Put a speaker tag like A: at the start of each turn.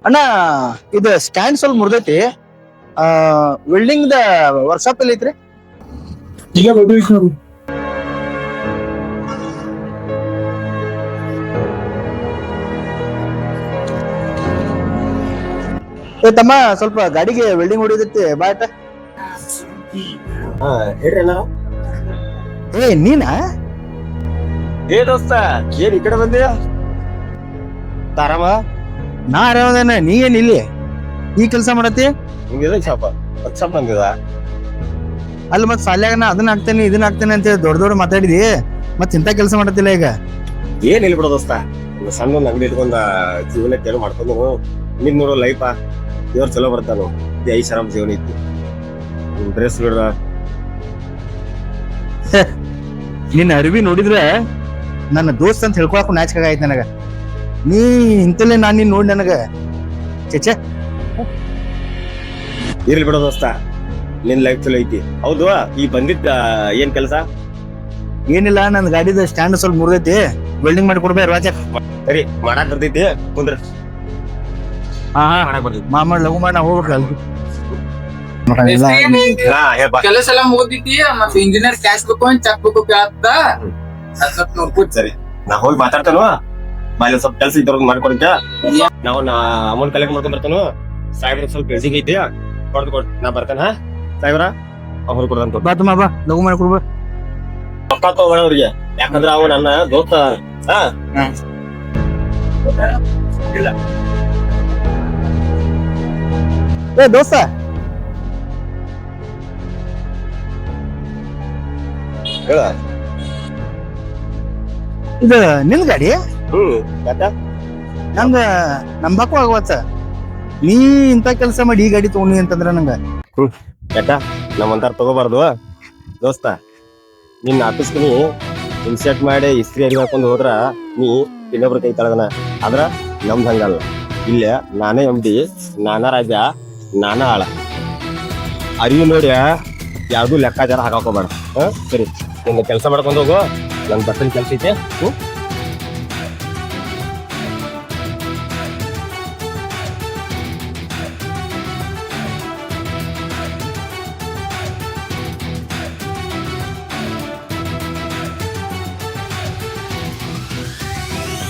A: ಅಣ್ಣ ಇದು ಸ್ಟ್ಯಾಂಡ್ ಸ್ವಲ್ಪ ಮುರ್ದೈತಿ. ವೆಲ್ಡಿಂಗ್ ದ ವರ್ಕ್ಶಾಪ್ ಎಲ್ಲಿ ಐತ್ರಿ?
B: ಈಗ ಬರ್ಬೇಕು.
A: ತಮ್ಮ ಸ್ವಲ್ಪ ಗಾಡಿಗೆ ವೆಲ್ಡಿಂಗ್ ಹೊಡಿದೈತಿ ಬಾಟ.
C: ಹೇಳ್ರಿ ಅಣ್ಣ.
A: ನೀನಾ?
C: ದೋಸ್ತ ಏನ್ ಈ ಕಡೆ ಬಂದಿಯ? ಆರಾಮ?
A: ನಾ ಆರಾಮದೇನ, ನೀ ಏನ್ ಇಲ್ಲಿ ಈ ಕೆಲಸ ಮಾಡತ್ತಿ?
C: ನಿಮ್ಗೆ ಶಾಪ ವರ್ಕ್ಶಾಪ್ ಬಂದಿದ?
A: ಅಲ್ಲಿ ಮತ್ ಸಾಲ್ಯಾಗ ನಾ ಅದನ್ನ ಹಾಕ್ತೇನೆ ಇದನ್ನ ಹಾಕ್ತೇನೆ ಅಂತ ಹೇಳಿ ದೊಡ್ಡ ದೊಡ್ಡ ಮಾತಾಡಿದಿ, ಮತ್ ಇಂತ ಕೆಲಸ ಮಾಡತ್ತಿಲ್ಲ ಈಗ.
C: ಏನ್ ಇಲ್ಲಿ ಬಿಡೋ ದೋಸ್ತ, ಸಣ್ಣ ಒಂದ್ ಅಂಗಡಿ ಇಟ್ಕೊಂಡ ಜೀವನಕ್ಕೆ ಏನೋ ಮಾಡ್ಕೊಂಡು ನಿನ್ ನೋಡೋ ಲೈಫ ದೇವ್ರ ಚಲೋ ಬರ್ತಾನು. ಐಷಾರಾಮ್ ಜೀವನ ಇತ್ತು. ಡ್ರೆಸ್ ಬಿಡ್ರ
A: ನಿನ್ನ ಅರಿವಿ ನೋಡಿದ್ರೆ ನನ್ನ ದೋಸ್ತ್ ಅಂತ ಹೇಳ್ಕೊಳಕು ನಾಚಿಕೆ ಆಯ್ತು ನನಗ. ನೀ ಇಂತಲೇ ನಾನ್ ನೀನ್ ನೋಡಿ ನನಗ ಚೇಚೆ.
C: ಇರ್ಲಿ ಬಿಡೋ ದೋಸ್ತ, ನಿನ್ ಲೈಫ್ ಚಲೋ ಐತಿ. ಹೌದು, ಈ ಬಂದಿದ್ದ ಏನ್ ಕೆಲಸ?
A: ಏನಿಲ್ಲ, ನನ್ ಗಾಡಿದ ಸ್ಟ್ಯಾಂಡ್ ಸ್ವಲ್ಪ ಮುರಿದೈತಿ, ವೆಲ್ಡಿಂಗ್ ಮಾಡಿ ಕೊಡ್ಬೇಕು ರಾಜ.
C: ಸರಿ, ಮಾಡಾಕ್ ಬರ್ತೈತಿ ಕುಂದ್ರ. ಮಾಡಾಕ್ ಬರ್ತೈತಿ
A: ಮಾಮ ಲಘು ಮಾಡಿ ನಾ ಹೋಗ್ಬೇಕು.
D: ಕೆಲಸ ಎಲ್ಲ ಮುಗಿದೈತಿ, ಮತ್ತೆ ಇಂಜಿನಿಯರ್ ಕ್ಯಾಶ್ ಬೇಕು ಅಂತ ಚೆಕ್ ಬೇಕು ಕೇಳತ್ತ.
C: ನೋಡ್ಕೊಟ್ ಸರಿ, ನಾ ಹೋಗಿ ಮಾತಾಡ್ತಾನು. ಬಾಯಲ್ಲಿ ಸ್ವಲ್ಪ ಕೆಲಸ ಇದ್ದವ್ರಿಗೆ ಮಾಡ್ಕೊಡ್ಕ. ನಾವು ಅಮೌಂಟ್ ಕಲೆಕ್ಟ್ ಮಾಡ್ಕೊಂಡ್ ಬರ್ತಾನು. ಸಾಹೇಬ್ರ ಸ್ವಲ್ಪ ಬೆಳ್ಸಿಗೆ ಐತಿ, ಕೊಡ್ ನಾ ಬರ್ತಾನ. ಸಾಹೇಬ್ರ ಅವ್ರು ಕೊಡ್ದಂತ
A: ಬಾ ತಮ್ಮ ಬಾ, ಲಘು ಮಾಡಿ ಕೊಡ್ಬೇಕು.
C: ರೊಕ್ಕ ತಗೋಣ ಅವ್ರಿಗೆ, ಯಾಕಂದ್ರ ಅವ ನನ್ನ ದೋಸ್ತ. ಇಲ್ಲ
A: ದೋಸ್ತ,
C: ಹೇಳ.
A: ಇದು ನಿನ್ ಗಾಡಿ?
C: ಯಾಕ
A: ನಂಗ ನಂಬಾಕು ಆಗವತ್ತ. ನೀ ಇಂತ ಕೆಲಸ ಮಾಡಿ ಈ ಗಾಡಿ ತಗೊಂಡಿ ಅಂತಂದ್ರ ನಂಗ
C: ಯಾಕ ನಮ್ಮಂತಾರ ತಗೋಬಾರ್ದು ದೋಸ್ತ. ನಿನ್ನ ಆಫೀಸ್ಗೆ ನೀ ಇನ್ಸೆಟ್ ಮಾಡಿ ಇಸ್ತ್ರಿ ಅರಿ ಹಾಕೊಂಡು ಹೋದ್ರ ನೀ ಇನ್ನೊಬ್ರ ಕೈ ತಳದನ. ಆದ್ರ ನಮ್ದು ಹಂಗಲ್ಲ. ಇಲ್ಲೇ ನಾನೇ ಎಂಡಿ, ನಾನಾ ರಾಜ, ನಾನಾ ಆಳ. ಅರಿವು ನೋಡಿ ಯಾವ್ದು ಲೆಕ್ಕಾಚಾರ ಹಾಕೋಬೇಡ. ಸರಿ, ನಿನ್ನ ಕೆಲಸ ಮಾಡ್ಕೊಂಡು ಹೋಗು. ನನ್ ಬರ್ತನ ಕೆಲಸ ಐತೆ.